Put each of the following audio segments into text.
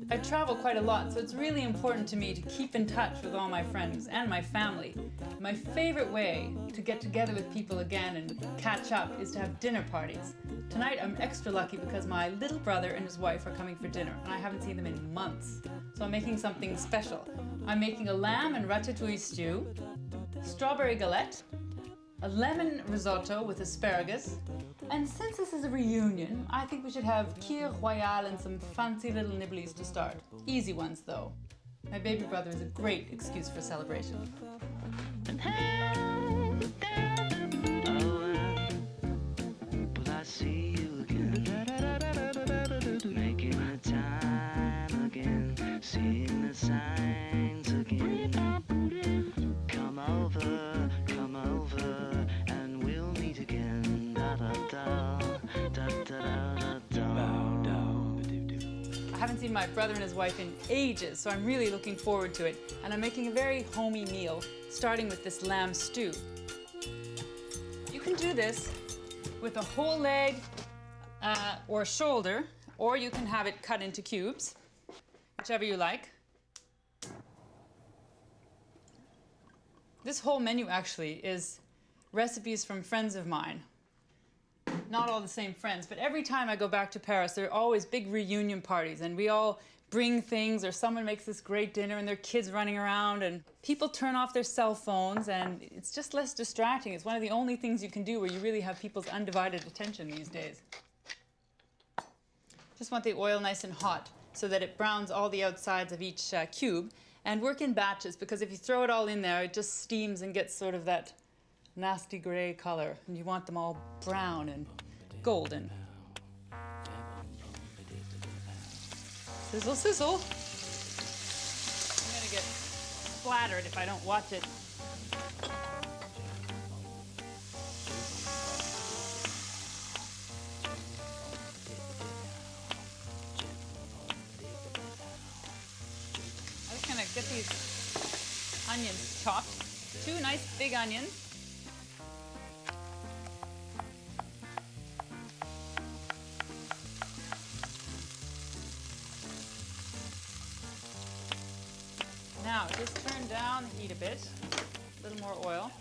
I travel quite a lot, so it's really important to me to keep in touch with all my friends and my family. My favorite way to get together with people again and catch up is to have dinner parties. Tonight I'm extra lucky because my little brother and his wife are coming for dinner, and I haven't seen them in months. So I'm making something special. I'm making a lamb and ratatouille stew, strawberry galette, a lemon risotto with asparagus, and since this is a reunion, I think we should have kir royale and some fancy little nibblies to start. Easy ones though. My baby brother is a great excuse for celebration. See you again, making the time again, seeing the signs again. Come over, and we'll meet again. Da da da, da da da da da. I haven't seen my brother and his wife in ages, so I'm really looking forward to it. And I'm making a very homey meal, starting with this lamb stew. You can do this with a whole leg or shoulder, or you can have it cut into cubes, whichever you like. This whole menu actually is recipes from friends of mine. Not all the same friends, but every time I go back to Paris, there are always big reunion parties, and we all bring things, or someone makes this great dinner and there are kids running around and people turn off their cell phones, and it's just less distracting. It's one of the only things you can do where you really have people's undivided attention these days. Just want the oil nice and hot so that it browns all the outsides of each cube, and work in batches, because if you throw it all in there, it just steams and gets sort of that nasty gray color, and you want them all brown and golden. Sizzle, sizzle. I'm gonna get splattered if I don't watch it. I'm just gonna get these onions chopped. 2 nice big onions. Now, just turn down the heat a bit, a little more oil.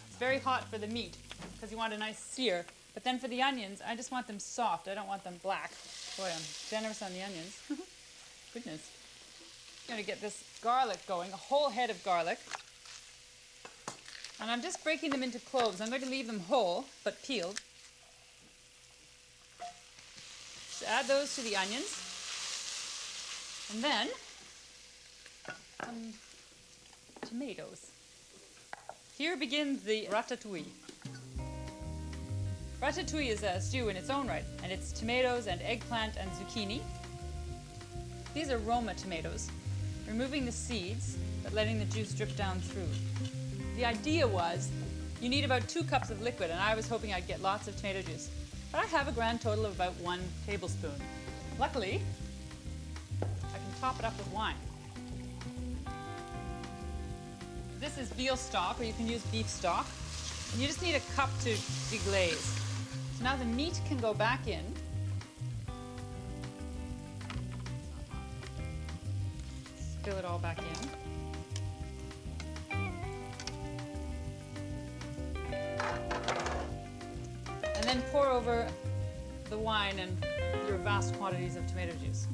It's very hot for the meat because you want a nice sear, but then for the onions, I just want them soft. I don't want them black. Boy, I'm generous on the onions. Goodness. I'm gonna get this garlic going, a whole head of garlic. And I'm just breaking them into cloves. I'm going to leave them whole, but peeled. Just add those to the onions. And then some tomatoes. Here begins the ratatouille. Ratatouille is a stew in its own right, and it's tomatoes and eggplant and zucchini. These are Roma tomatoes, removing the seeds, but letting the juice drip down through. The idea was you need about 2 cups of liquid, and I was hoping I'd get lots of tomato juice. But I have a grand total of about 1 tablespoon. Luckily, I can top it up with wine. This is veal stock, or you can use beef stock. And you just need a cup to deglaze. So now the meat can go back in. Fill it all back in. And then pour over the wine and your vast quantities of tomato juice.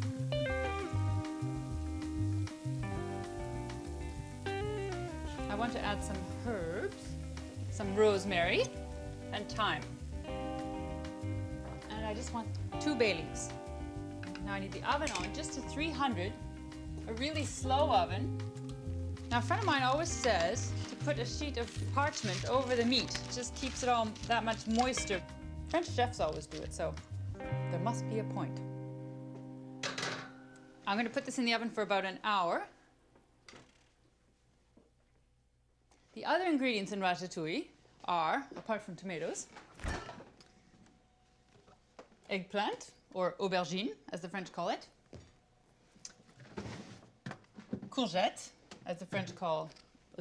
I want to add some herbs, some rosemary, and thyme. And I just want 2 bay leaves. Now I need the oven on just to 300, a really slow oven. Now a friend of mine always says to put a sheet of parchment over the meat. It just keeps it all that much moisture. French chefs always do it, so there must be a point. I'm going to put this in the oven for about an hour. The other ingredients in ratatouille are, apart from tomatoes, eggplant, or aubergine, as the French call it, courgette, as the French call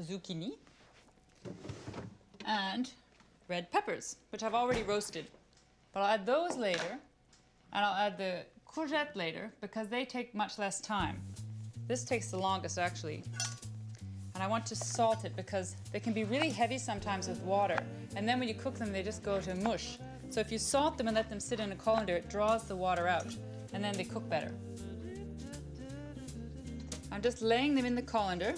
zucchini, and red peppers, which I've already roasted. But I'll add those later, and I'll add the courgette later because they take much less time. This takes the longest actually. And I want to salt it because they can be really heavy sometimes with water. And then when you cook them, they just go to mush. So if you salt them and let them sit in a colander, it draws the water out and then they cook better. I'm just laying them in the colander.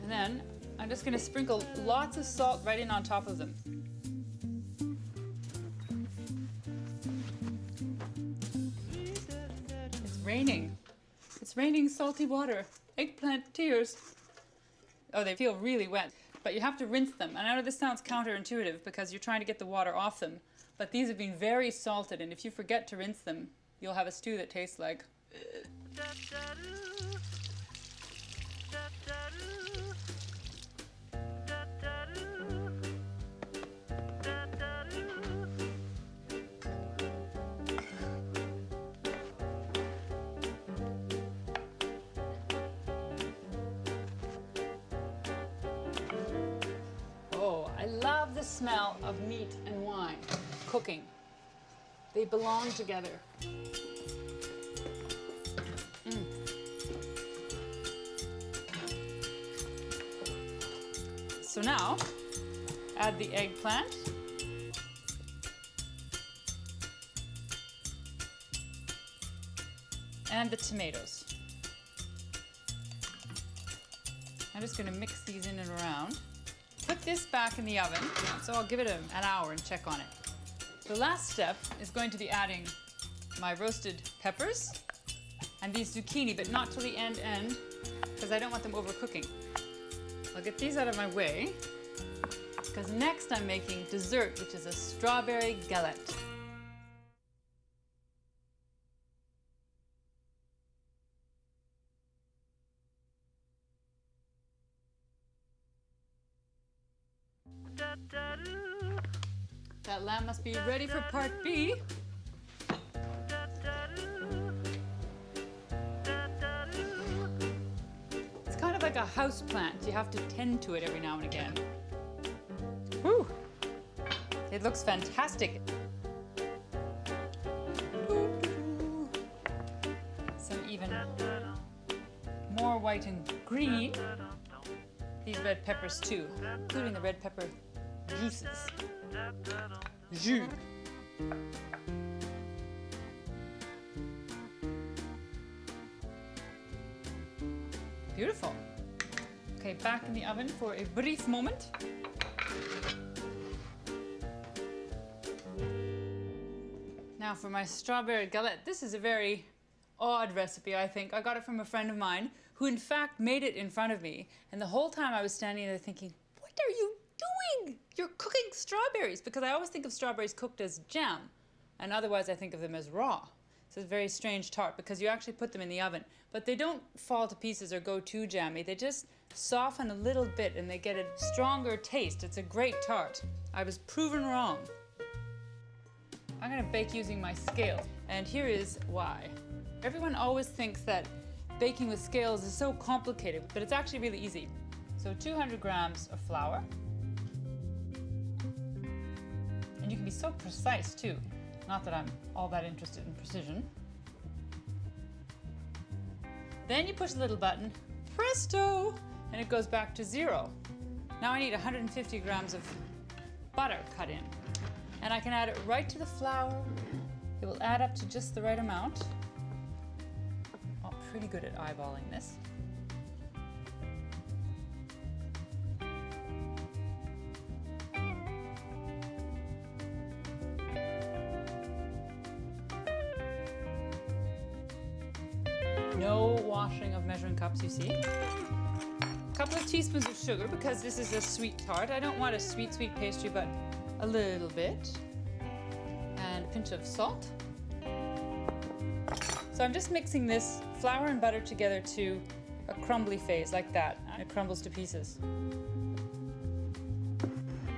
And then I'm just going to sprinkle lots of salt right in on top of them. It's raining. It's raining salty water. Eggplant tears. Oh, they feel really wet. But you have to rinse them. And I know this sounds counterintuitive because you're trying to get the water off them. But these have been very salted, and if you forget to rinse them, you'll have a stew that tastes like... Oh, I love the smell of meat and wine cooking. They belong together. So now, add the eggplant. And the tomatoes. I'm just going to mix these in and around. Put this back in the oven, so I'll give it an hour and check on it. The last step is going to be adding my roasted peppers and these zucchini, but not till the end, because I don't want them overcooking. I'll get these out of my way, because next I'm making dessert, which is a strawberry galette. That lamb must be ready for part B. It's kind of like a house plant. You have to tend to it every now and again. Whew. It looks fantastic. Some even more white and green. These red peppers too, including the red pepper juices. Jus. Beautiful. Okay, back in the oven for a brief moment. Now for my strawberry galette. This is a very odd recipe, I think. I got it from a friend of mine who in fact made it in front of me. And the whole time I was standing there thinking, what are you doing? You're cooking strawberries, because I always think of strawberries cooked as jam, and otherwise I think of them as raw. So it's a very strange tart because you actually put them in the oven, but they don't fall to pieces or go too jammy. They just soften a little bit and they get a stronger taste. It's a great tart. I was proven wrong. I'm gonna bake using my scale, and here is why. Everyone always thinks that baking with scales is so complicated, but it's actually really easy. So 200 grams of flour. And you can be so precise too. Not that I'm all that interested in precision. Then you push the little button, presto, and it goes back to 0. Now I need 150 grams of butter cut in. And I can add it right to the flour. It will add up to just the right amount. I'm pretty good at eyeballing this. No washing of measuring cups, you see. A couple of teaspoons of sugar because this is a sweet tart. I don't want a sweet, sweet pastry, but a little bit. And a pinch of salt. So I'm just mixing this flour and butter together to a crumbly phase, like that. And it crumbles to pieces.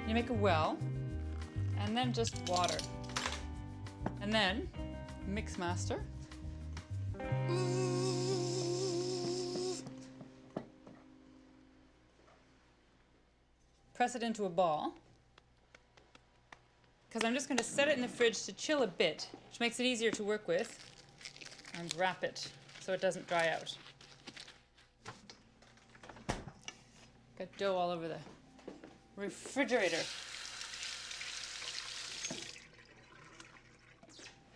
You make a well, and then just water. And then mix master. Press it into a ball. because I'm just going to set it in the fridge to chill a bit, which makes it easier to work with, and wrap it so it doesn't dry out. Got dough all over the refrigerator.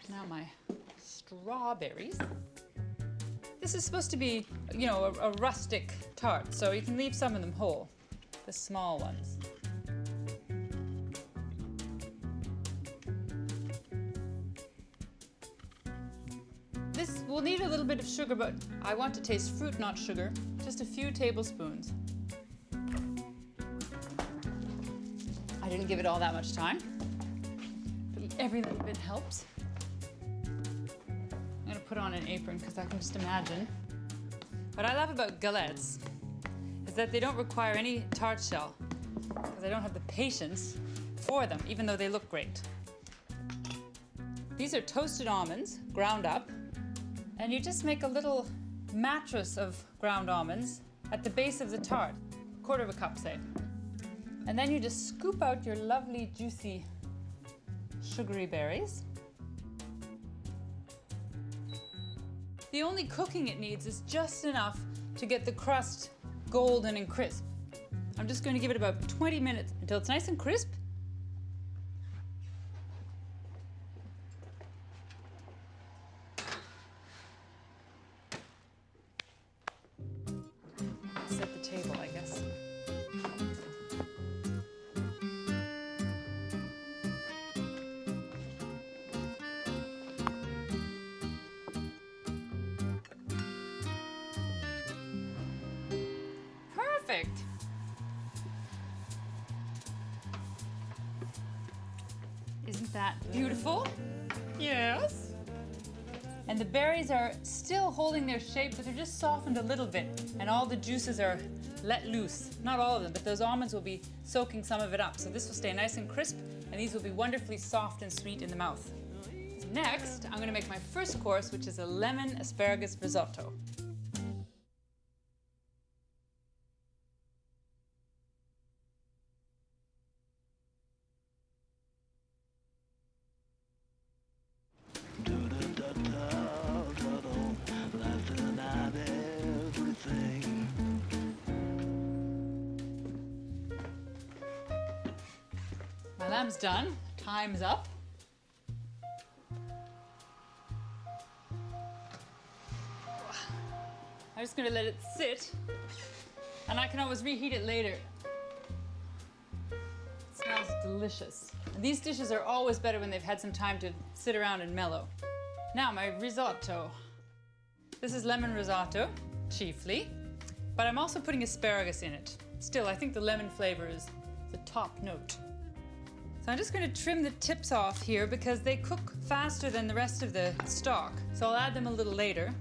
Now my strawberries. This is supposed to be, you know, a rustic tart, so you can leave some of them whole, the small ones. This will need a little bit of sugar, but I want to taste fruit, not sugar. Just a few tablespoons. I didn't give it all that much time, but every little bit helps. I'm gonna put on an apron because I can just imagine. What I love about galettes is that they don't require any tart shell because I don't have the patience for them, even though they look great. These are toasted almonds, ground up, and you just make a little mattress of ground almonds at the base of the tart, 1/4 cup, say. And then you just scoop out your lovely, juicy, sugary berries. The only cooking it needs is just enough to get the crust golden and crisp. I'm just going to give it about 20 minutes until it's nice and crisp. Set the table, I guess. Perfect. Isn't that beautiful? Yes. And the berries are still holding their shape, but they're just softened a little bit, and all the juices are let loose. Not all of them, but those almonds will be soaking some of it up. So this will stay nice and crisp, and these will be wonderfully soft and sweet in the mouth. Next, I'm gonna make my first course, which is a lemon asparagus risotto. Laughing at everything. My lamb's done. Time's up. I'm just gonna let it sit, and I can always reheat it later. It smells delicious. And these dishes are always better when they've had some time to sit around and mellow. Now my risotto. This is lemon risotto, chiefly, but I'm also putting asparagus in it. Still, I think the lemon flavor is the top note. So I'm just going to trim the tips off here because they cook faster than the rest of the stock. So I'll add them a little later.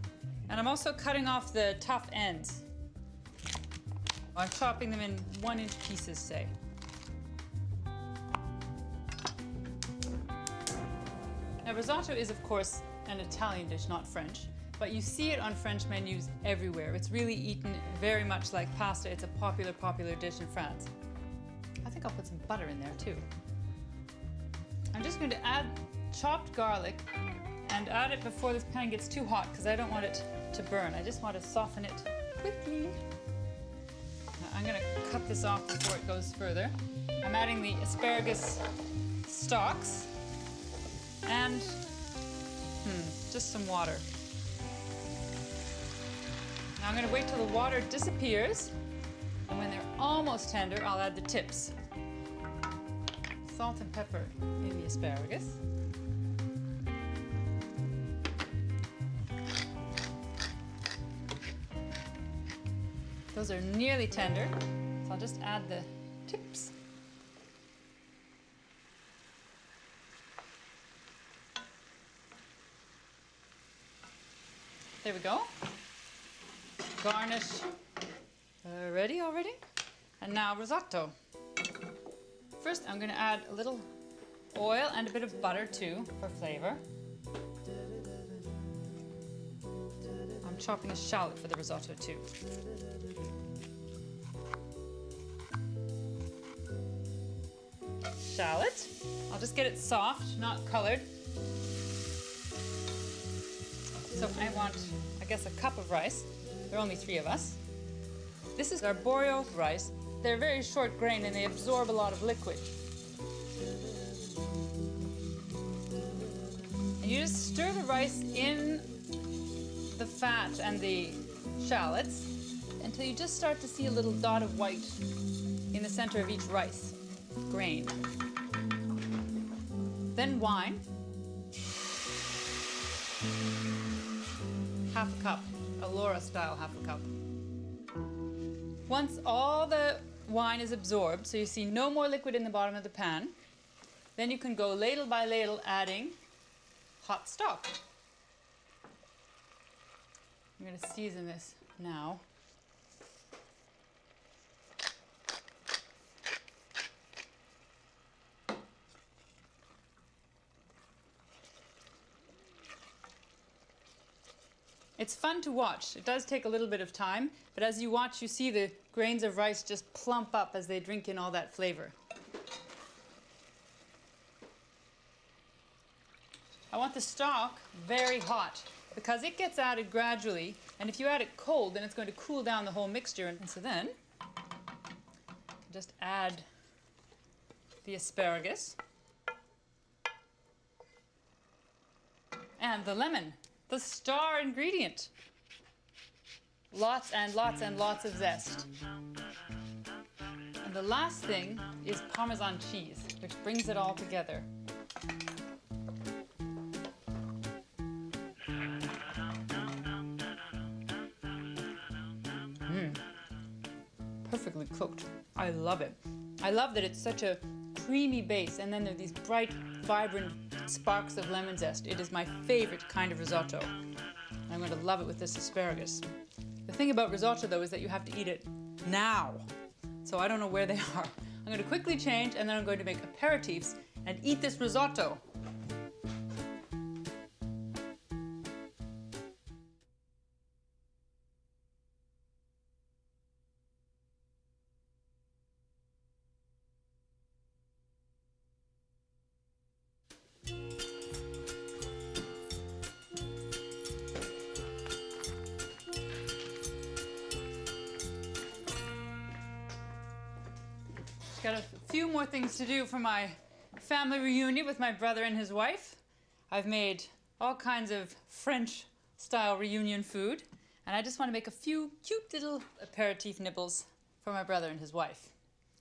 And I'm also cutting off the tough ends. I'm chopping them in 1-inch pieces, say. Now risotto is, of course, an Italian dish, not French. But you see it on French menus everywhere. It's really eaten very much like pasta. It's a popular dish in France. I think I'll put some butter in there too. I'm just going to add chopped garlic and add it before this pan gets too hot because I don't want it to burn. I just want to soften it quickly. Now I'm going to cut this off before it goes further. I'm adding the asparagus stalks and just some water. Now I'm going to wait till the water disappears, and when they're almost tender, I'll add the tips. Salt and pepper in the asparagus. Those are nearly tender, so I'll just add the tips. There we go. Garnish. Ready already? And now risotto. First, I'm going to add a little oil and a bit of butter too for flavor. I'm chopping a shallot for the risotto too. shallot. I'll just get it soft, not colored. So I want, I guess, a cup of rice. There are only 3 of us. This is arborio rice. They're very short grain and they absorb a lot of liquid. And you just stir the rice in the fat and the shallots until you just start to see a little dot of white in the center of each rice grain. Then wine. Half a cup, a Laura style half a cup. Once all the wine is absorbed, so you see no more liquid in the bottom of the pan, then you can go ladle by ladle adding hot stock. I'm going to season this now. It's fun to watch. It does take a little bit of time, but as you watch, you see the grains of rice just plump up as they drink in all that flavor. I want the stock very hot because it gets added gradually, and if you add it cold, then it's going to cool down the whole mixture. And so then, just add the asparagus and the lemon. The star ingredient. Lots and lots and lots of zest. And the last thing is Parmesan cheese, which brings it all together. Perfectly cooked. I love it. I love that it's such a creamy base, and then there are these bright, vibrant sparks of lemon zest. It is my favorite kind of risotto. I'm going to love it with this asparagus. The thing about risotto, though, is that you have to eat it now. So I don't know where they are. I'm going to quickly change, and then I'm going to make aperitifs and eat this risotto. Got a few more things to do for my family reunion with my brother and his wife. I've made all kinds of French-style reunion food, and I just want to make a few cute little aperitif nibbles for my brother and his wife.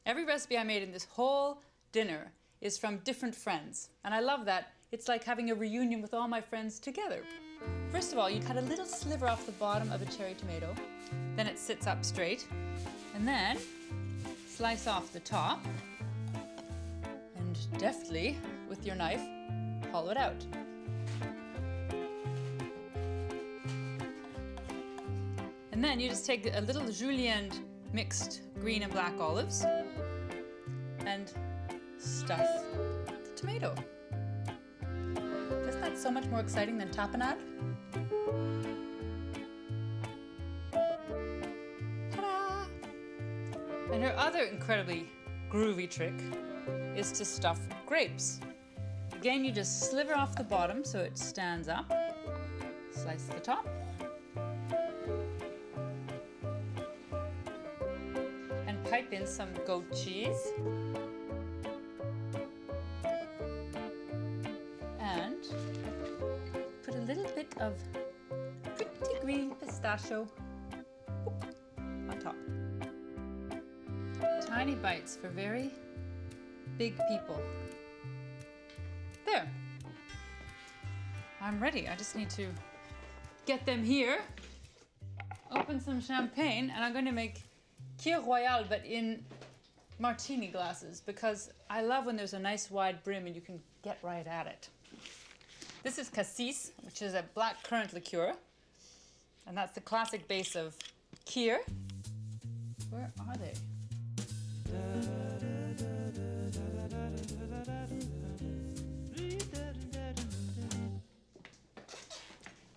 Every recipe I made in this whole dinner is from different friends, and I love that. It's like having a reunion with all my friends together. First of all, you cut a little sliver off the bottom of a cherry tomato, then it sits up straight, and then slice off the top, and deftly, with your knife, hollow it out. And then you just take a little julienne mixed green and black olives and stuff the tomato. Isn't that so much more exciting than tapenade? And her other incredibly groovy trick is to stuff grapes. Again, you just sliver off the bottom so it stands up, slice the top, and pipe in some goat cheese, and put a little bit of pretty green pistachio on top. Tiny bites for very big people. There. I'm ready. I just need to get them here, open some champagne, and I'm going to make Kir Royale, but in martini glasses, because I love when there's a nice wide brim and you can get right at it. This is cassis, which is a black currant liqueur, and that's the classic base of Kir. Where are they?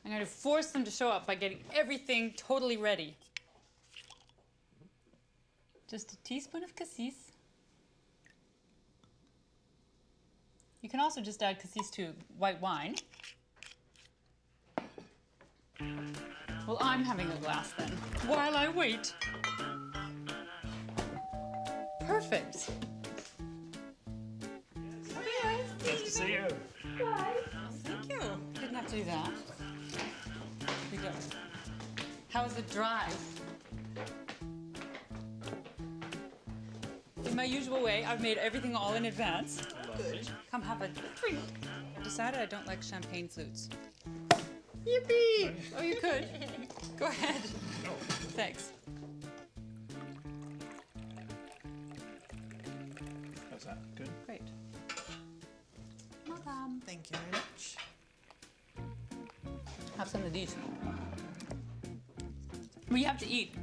I'm going to force them to show up by getting everything totally ready. Just a teaspoon of cassis. You can also just add cassis to white wine. Well, I'm having a glass then, while I wait. Perfect. Okay, Nice to see you. thank you. Didn't have to do that. Here we go. How was the drive? In my usual way, I've made everything all in advance. Good. Come have a drink. I decided I don't like champagne flutes. Yippee! Oh, you could. Go ahead. No. Thanks. How's that? Good? Great. Welcome. Thank you very much. Have some of these. We have to eat.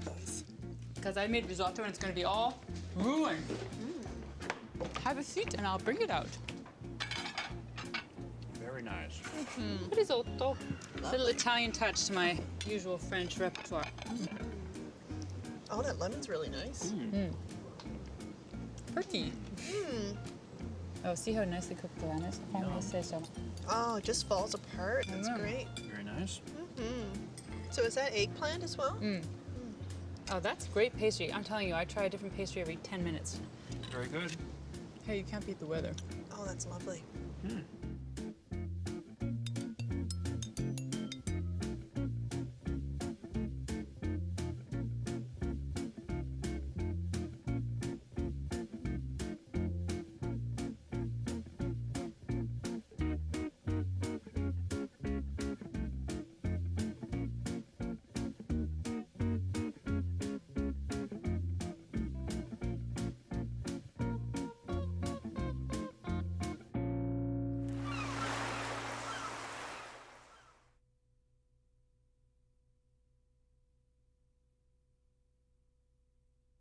Because I made risotto and it's going to be all ruined. Have a seat and I'll bring it out. Very nice. Risotto. Little Italian touch to my usual French repertoire. Oh, that lemon's really nice. Perky. Oh, see how nicely cooked the lamb is? If I say so. Oh, it just falls apart. That's know. great. Very nice. So is that eggplant as well? Oh, that's great pastry. I'm telling you, I try a different pastry every 10 minutes. Very good. Hey, you can't beat the weather. Oh, that's lovely.